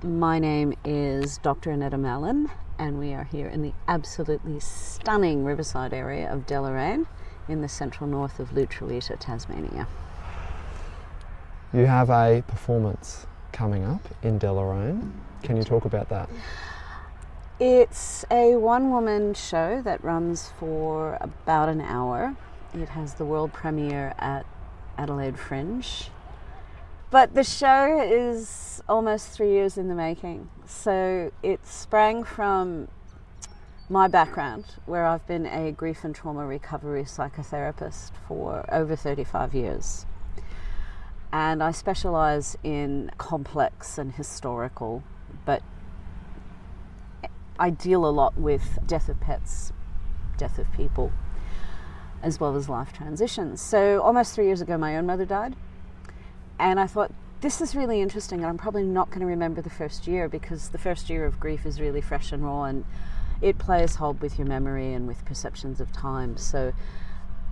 My name is Dr. Annetta Mallon, and we are here in the absolutely stunning riverside area of Deloraine in the central north of Lutruwita, Tasmania. You have a performance coming up in Deloraine. Can you talk about that? It's a one-woman show that runs for about an hour. It has the world premiere at Adelaide Fringe. But the show is almost 3 years in the making. So it sprang from my background, where I've been a grief and trauma recovery psychotherapist for over 35 years. And I specialise in complex and historical, but I deal a lot with death of pets, death of people, as well as life transitions. So almost 3 years ago, my own mother died. And I thought, this is really interesting, and I'm probably not going to remember the first year, because the first year of grief is really fresh and raw, and it plays hold with your memory and with perceptions of time. So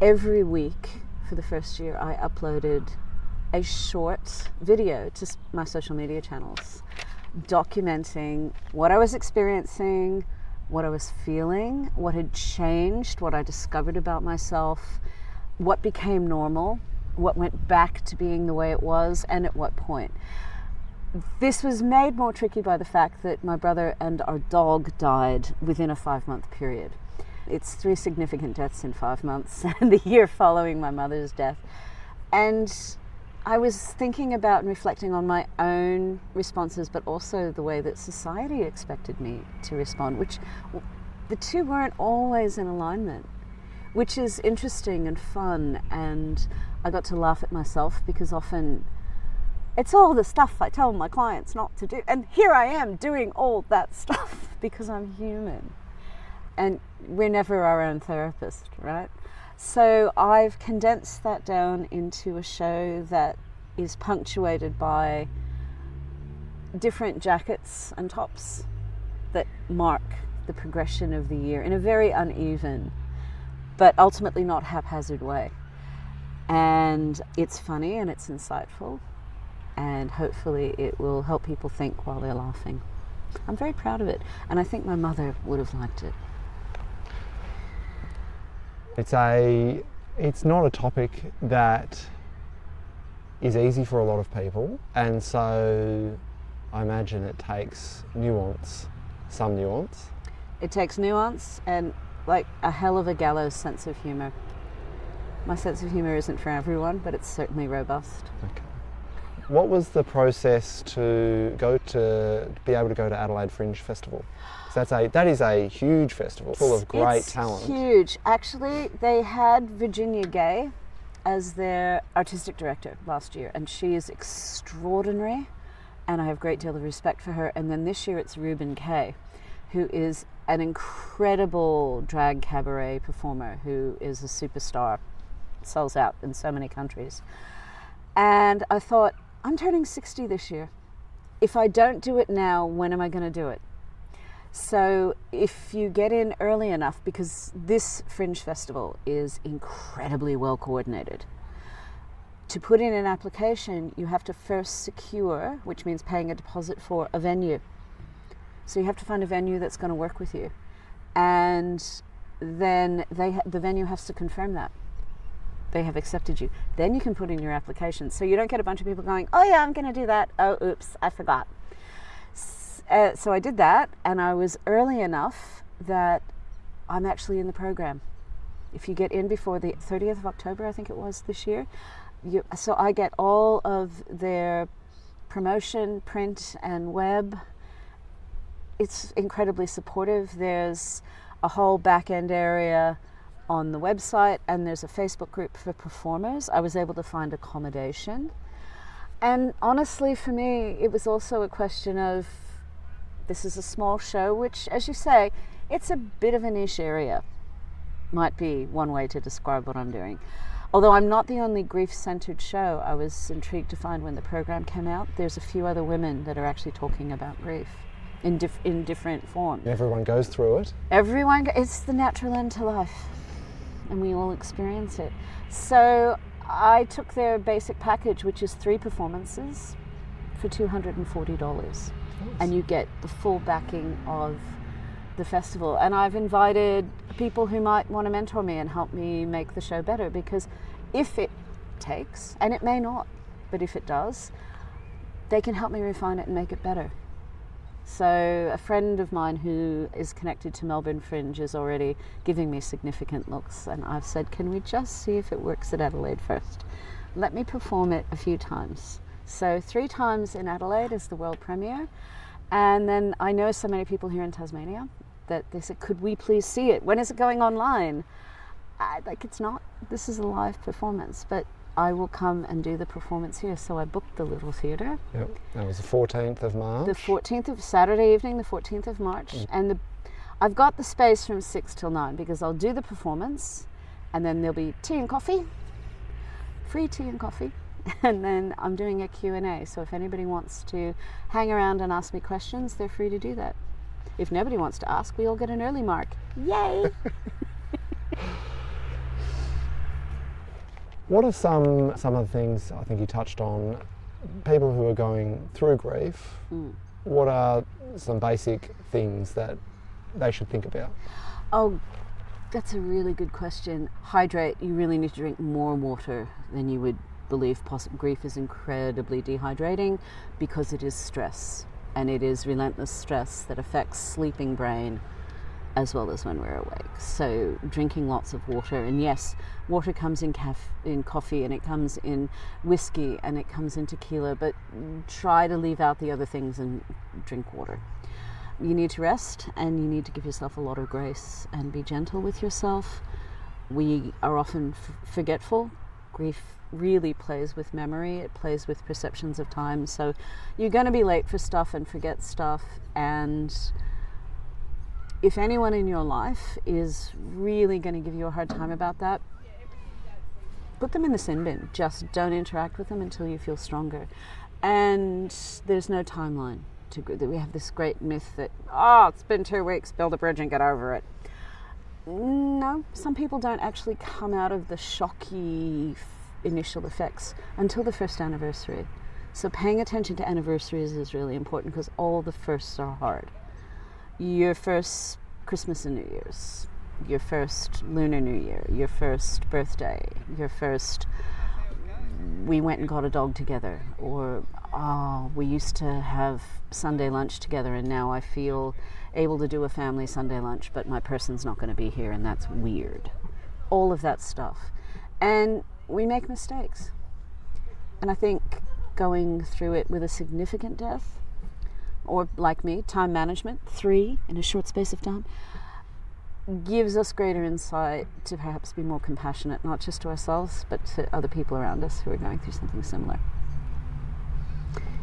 every week for the first year, I uploaded a short video to my social media channels, documenting what I was experiencing, what I was feeling, what had changed, what I discovered about myself, what became normal, what went back to being the way it was, and at what point. This was made more tricky by the fact that my brother and our dog died within a 5-month period. It's 3 significant deaths in 5 months, and the year following my mother's death. And I was thinking about and reflecting on my own responses, but also the way that society expected me to respond, which the two weren't always in alignment, which is interesting and fun. And I got to laugh at myself, because often it's all the stuff I tell my clients not to do. And here I am doing all that stuff because I'm human. And we're never our own therapist, right? So I've condensed that down into a show that is punctuated by different jackets and tops that mark the progression of the year in a very uneven, but ultimately not haphazard way. And it's funny and it's insightful, and hopefully it will help people think while they're laughing. I'm very proud of it, and I think my mother would have liked it. It's not a topic that is easy for a lot of people, and so I imagine it takes some nuance. It takes nuance and like a hell of a gallows sense of humour. My sense of humour isn't for everyone, but it's certainly robust. Okay. What was the process to be able to go to Adelaide Fringe Festival? That is a huge festival full of great talent. It's huge. Actually, they had Virginia Gay as their artistic director last year, and she is extraordinary, and I have a great deal of respect for her. And then this year it's Ruben Kay, who is an incredible drag cabaret performer who is a superstar, sells out in so many countries. And I thought, I'm turning 60 this year. If I don't do it now, when am I going to do it? So if you get in early enough, because this Fringe Festival is incredibly well coordinated, to put in an application, you have to first secure, which means paying a deposit for a venue. So you have to find a venue that's going to work with you. And then the venue has to confirm that they have accepted you. Then you can put in your application. So you don't get a bunch of people going, oh yeah, I'm going to do that. Oh, oops, I forgot. So I did that, and I was early enough that I'm actually in the program. If you get in before the 30th of October, I think it was this year, so I get all of their promotion, print and web. It's incredibly supportive. There's a whole back-end area on the website, and there's a Facebook group for performers. I was able to find accommodation. And honestly, for me, it was also a question of, this is a small show, which, as you say, it's a bit of a niche area. Might be one way to describe what I'm doing. Although I'm not the only grief-centered show, I was intrigued to find when the program came out, there's a few other women that are actually talking about grief in different forms. Everyone goes through it. It's the natural end to life, and we all experience it. So I took their basic package, which is 3 performances, for $240. and you get the full backing of the festival. And I've invited people who might want to mentor me and help me make the show better, because if it takes, and it may not, but if it does, they can help me refine it and make it better. So a friend of mine who is connected to Melbourne Fringe is already giving me significant looks, and I've said, can we just see if it works at Adelaide first? Let me perform it a few times. So 3 times in Adelaide is the world premiere, and then I know so many people here in Tasmania that they said, could we please see it? When is it going online? It's not. This is a live performance, but I will come and do the performance here. So I booked the little theatre. Yep, that was the 14th of March. The 14th of Saturday evening, the 14th of March. And I've got the space from 6 till 9 because I'll do the performance, and then there'll be tea and coffee, free tea and coffee. And then I'm doing a Q&A. So if anybody wants to hang around and ask me questions, they're free to do that. If nobody wants to ask, we all get an early mark. Yay! What are some of the things I think you touched on, people who are going through grief, what are some basic things that they should think about? Oh, that's a really good question. Hydrate. You really need to drink more water than you would believe. Grief is incredibly dehydrating because it is stress, and it is relentless stress that affects sleeping brain as well as when we're awake. So drinking lots of water, and yes, water comes in coffee, and it comes in whiskey, and it comes in tequila, but try to leave out the other things and drink water. You need to rest, and you need to give yourself a lot of grace and be gentle with yourself. We are often forgetful. Grief really plays with memory, it plays with perceptions of time, so you're going to be late for stuff and forget stuff. And if anyone in your life is really going to give you a hard time about that, put them in the sin bin. Just don't interact with them until you feel stronger. And there's no timeline. We have this great myth that, it's been 2 weeks, build a bridge and get over it. No, some people don't actually come out of the shocky initial effects until the first anniversary. So paying attention to anniversaries is really important because all the firsts are hard. Your first Christmas and New Year's, your first Lunar New Year, your first birthday, your first we went and got a dog together, or we used to have Sunday lunch together and now I feel able to do a family Sunday lunch but my person's not going to be here and that's weird. All of that stuff. And we make mistakes. And I think going through it with a significant death, or like me, time management, 3 in a short space of time, gives us greater insight to perhaps be more compassionate, not just to ourselves, but to other people around us who are going through something similar.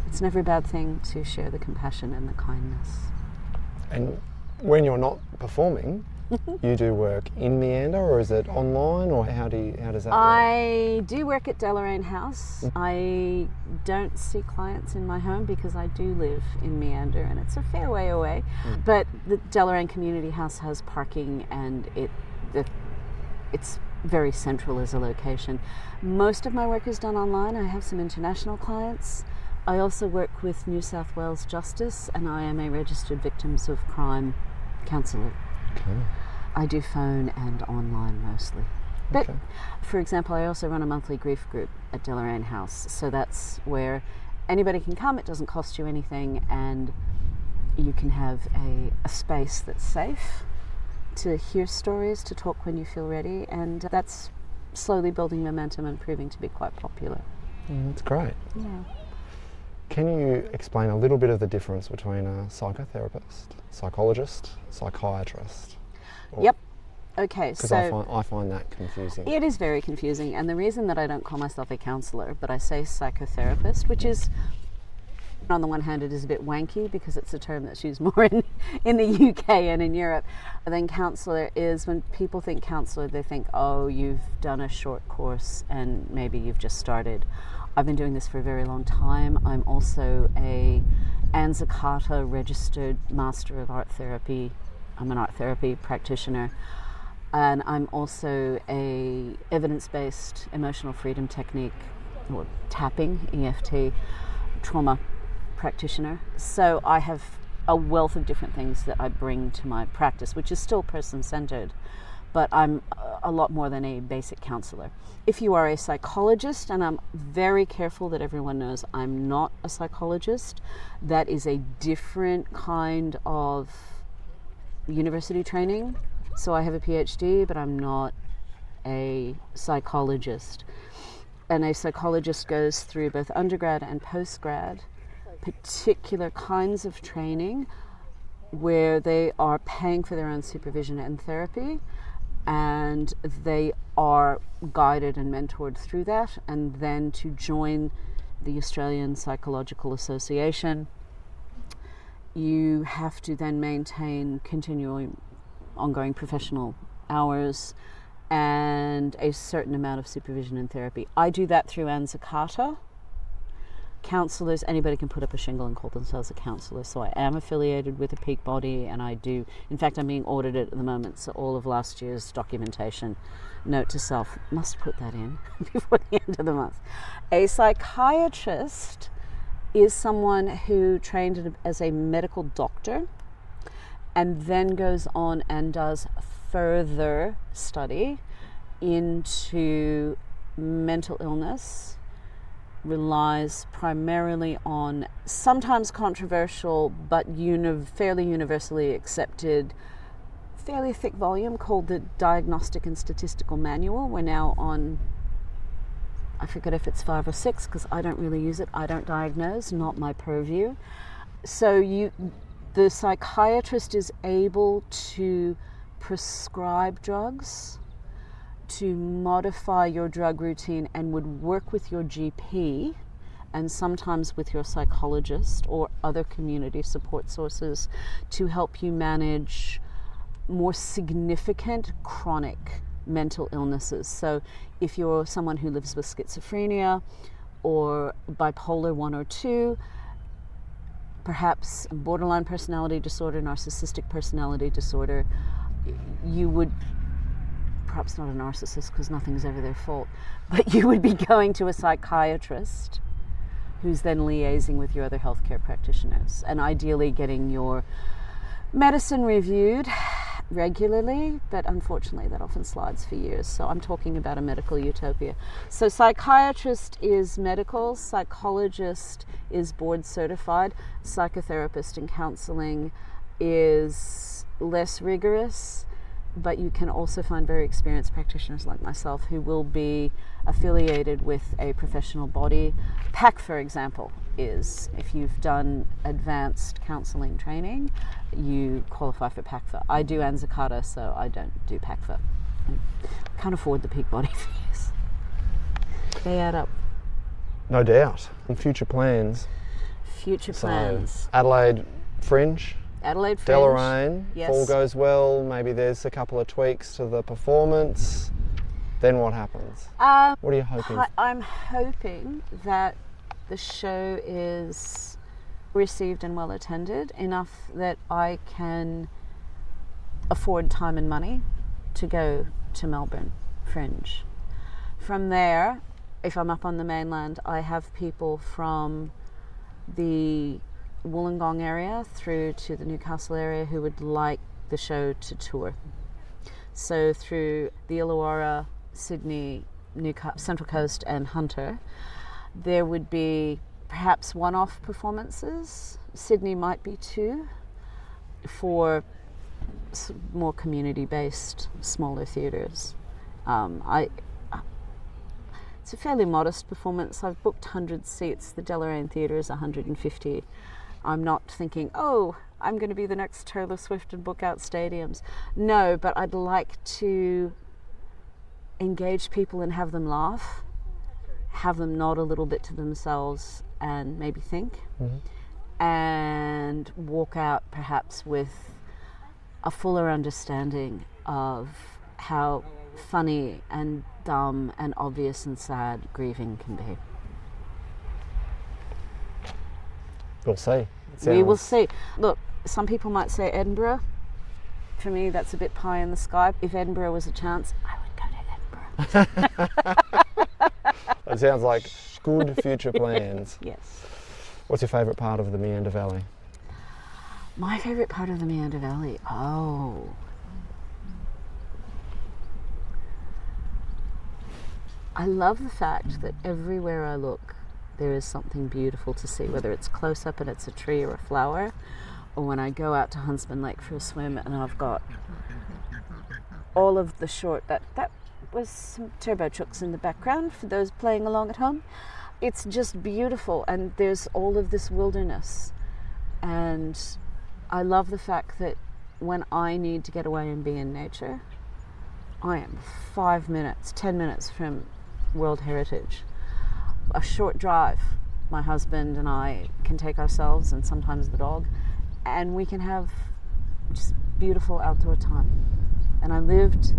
It's never a bad thing to share the compassion and the kindness. And when you're not performing, you do work in Meander, or is it online, or how does that work? I do work at Deloraine House. I don't see clients in my home because I do live in Meander and it's a fair way away. But the Deloraine Community House has parking and it's very central as a location. Most of my work is done online. I have some international clients. I also work with New South Wales Justice and I am a registered victims of crime counsellor. Okay. I do phone and online mostly. But, for example, I also run a monthly grief group at Deloraine House. So that's where anybody can come, it doesn't cost you anything, and you can have a space that's safe to hear stories, to talk when you feel ready, and that's slowly building momentum and proving to be quite popular. That's great. Yeah. Can you explain a little bit of the difference between a psychotherapist, psychologist, psychiatrist? Yep. Okay, because so I find that confusing. It is very confusing, and the reason that I don't call myself a counsellor, but I say psychotherapist, which is, on the one hand, it is a bit wanky because it's a term that's used more in the UK and in Europe. And then counsellor is, when people think counsellor, they think, oh, you've done a short course and maybe you've just started. I've been doing this for a very long time. I'm also a Anza Carta registered Master of Art Therapy. I'm an art therapy practitioner. And I'm also a evidence-based emotional freedom technique, or tapping, EFT, trauma practitioner. So I have a wealth of different things that I bring to my practice, which is still person-centered, but I'm a lot more than a basic counselor. If you are a psychologist, and I'm very careful that everyone knows I'm not a psychologist, that is a different kind of university training. So I have a PhD, but I'm not a psychologist. And a psychologist goes through both undergrad and postgrad particular kinds of training where they are paying for their own supervision and therapy, and they are guided and mentored through that, and then to join the Australian Psychological Association, you have to then maintain continuing ongoing professional hours and a certain amount of supervision and therapy. I do that through Anzacata. Counsellors, anybody can put up a shingle and call themselves a counsellor, so I am affiliated with a peak body, and I do, in fact I'm being audited at the moment, so all of last year's documentation, note to self, must put that in before the end of the month. A psychiatrist is someone who trained as a medical doctor and then goes on and does further study into mental illness, relies primarily on sometimes controversial but fairly universally accepted, fairly thick volume called the Diagnostic and Statistical Manual. We're now on, I forget if it's 5 or 6 because I don't really use it. I don't diagnose, not my purview. So the psychiatrist is able to prescribe drugs, to modify your drug routine, and would work with your GP and sometimes with your psychologist or other community support sources to help you manage more significant chronic mental illnesses. So if you're someone who lives with schizophrenia or bipolar 1 or 2, perhaps borderline personality disorder, narcissistic personality disorder, you would, perhaps not a narcissist because nothing's ever their fault, but you would be going to a psychiatrist who's then liaising with your other healthcare practitioners and ideally getting your medicine reviewed regularly, but unfortunately that often slides for years. So I'm talking about a medical utopia. So psychiatrist is medical, psychologist is board certified, psychotherapist and counseling is less rigorous, but you can also find very experienced practitioners like myself who will be affiliated with a professional body. PAC, for example, is, if you've done advanced counselling training, you qualify for PACFA. I do Anzacata, so I don't do PACFA. I can't afford the peak body fees. They add up. No doubt. And future plans. Future plans. So, Adelaide Fringe. Adelaide Fringe. Deloraine. Yes. If all goes well, maybe there's a couple of tweaks to the performance. Then what happens? What are you hoping? I'm hoping that the show is received and well attended enough that I can afford time and money to go to Melbourne Fringe. From there, if I'm up on the mainland, I have people from the Wollongong area through to the Newcastle area who would like the show to tour. So through the Illawarra, Sydney, Central Coast and Hunter, there would be perhaps one-off performances. Sydney might be 2 for more community-based, smaller theatres. It's a fairly modest performance. I've booked 100 seats. The Deloraine Theatre is 150. I'm not thinking, oh, I'm going to be the next Taylor Swift and book out stadiums. No, but I'd like to engage people and have them laugh, have them nod a little bit to themselves and maybe think, and walk out perhaps with a fuller understanding of how funny and dumb and obvious and sad grieving can be. We'll see. We will see. Look, some people might say Edinburgh. For me, that's a bit pie in the sky. If Edinburgh was a chance, I would go to Edinburgh. It sounds like good future plans. Yes. What's your favourite part of the Meander Valley? My favourite part of the Meander Valley? Oh. I love the fact that everywhere I look, there is something beautiful to see, whether it's close up and it's a tree or a flower, or when I go out to Huntsman Lake for a swim and I've got all of the short, that was some turbo chooks in the background for those playing along at home. It's just beautiful, and there's all of this wilderness. And I love the fact that when I need to get away and be in nature, I am 5 minutes, 10 minutes from World Heritage. A short drive, my husband and I can take ourselves and sometimes the dog, and we can have just beautiful outdoor time. And I lived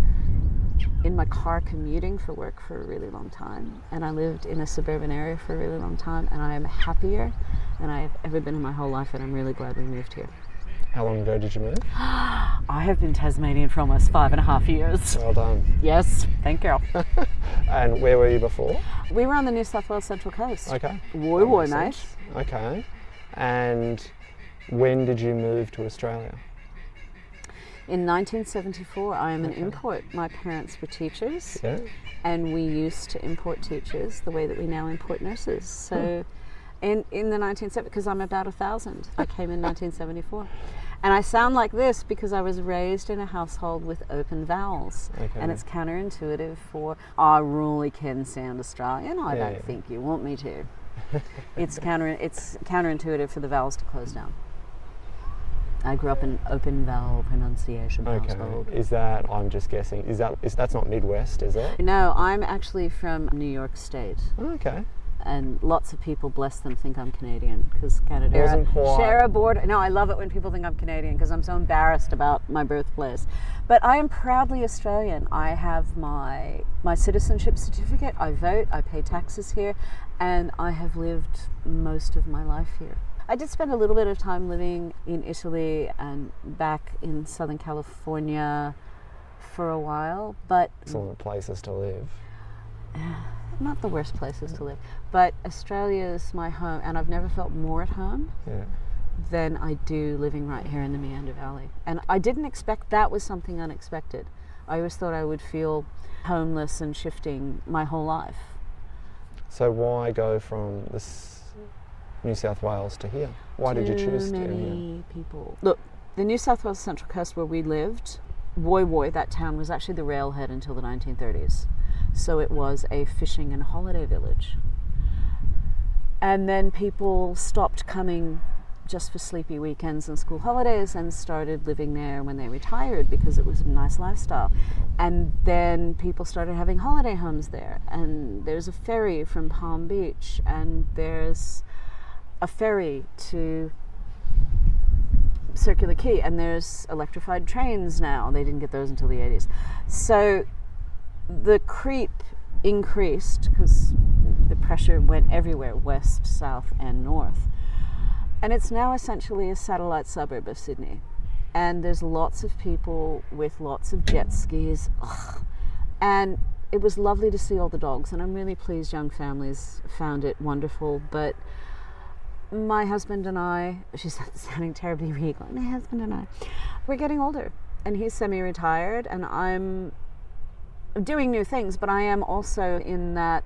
in my car commuting for work for a really long time, and I lived in a suburban area for a really long time, and I am happier than I have ever been in my whole life, and I'm really glad we moved here. How long ago did you move? I have been Tasmanian for almost 5.5 years. Well done. Yes, thank you. And where were you before? We were on the New South Wales Central Coast. Okay. Woy, mate. Okay. And when did you move to Australia? In 1974, I am an import. My parents were teachers, and we used to import teachers the way that we now import nurses. So in the 1970s, because I'm about 1,000, I came in 1974. And I sound like this because I was raised in a household with open vowels. Okay. And it's counterintuitive for, I really can sound Australian. I don't think you want me to. It's counterintuitive for the vowels to close down. I grew up in open vowel pronunciation household. Is that, I'm just guessing, that's not Midwest, is it? No, I'm actually from New York State. Okay. And lots of people, bless them, think I'm Canadian because Canada share a border. No, I love it when people think I'm Canadian because I'm so embarrassed about my birthplace. But I am proudly Australian. I have my citizenship certificate. I vote. I pay taxes here, and I have lived most of my life here. I did spend a little bit of time living in Italy and back in Southern California for a while, but excellent places to live. Not the worst places to live, but Australia is my home, and I've never felt more at home than I do living right here in the Meander Valley. And I didn't expect that was something unexpected. I always thought I would feel homeless and shifting my whole life. So why go from this New South Wales to here? Why did you choose to here? Too many people. Look, the New South Wales Central Coast where we lived, Woy, that town was actually the railhead until the 1930s. So it was a fishing and holiday village. And then people stopped coming just for sleepy weekends and school holidays and started living there when they retired because it was a nice lifestyle. And then people started having holiday homes there. And there's a ferry from Palm Beach, and there's a ferry to Circular Quay, and there's electrified trains now. They didn't get those until the 80s. So the creep increased because the pressure went everywhere, west, south, and north. And it's now essentially a satellite suburb of Sydney. And there's lots of people with lots of jet skis. Ugh. And it was lovely to see all the dogs, and I'm really pleased young families found it wonderful. But my husband and I, she's sounding terribly regal, my husband and I, we're getting older. And he's semi-retired, and I'm doing new things, but I am also in that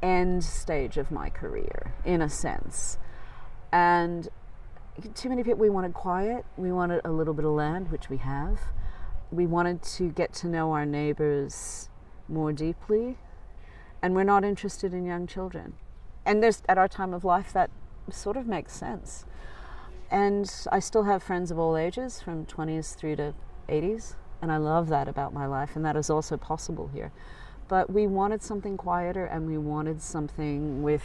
end stage of my career, in a sense. And too many people, we wanted quiet, we wanted a little bit of land, which we have. We wanted to get to know our neighbors more deeply, and we're not interested in young children. And there's, at our time of life, that sort of makes sense. And I still have friends of all ages, from 20s through to 80s. And I love that about my life, and that is also possible here. But we wanted something quieter, and we wanted something with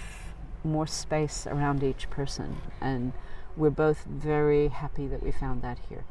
more space around each person. And we're both very happy that we found that here.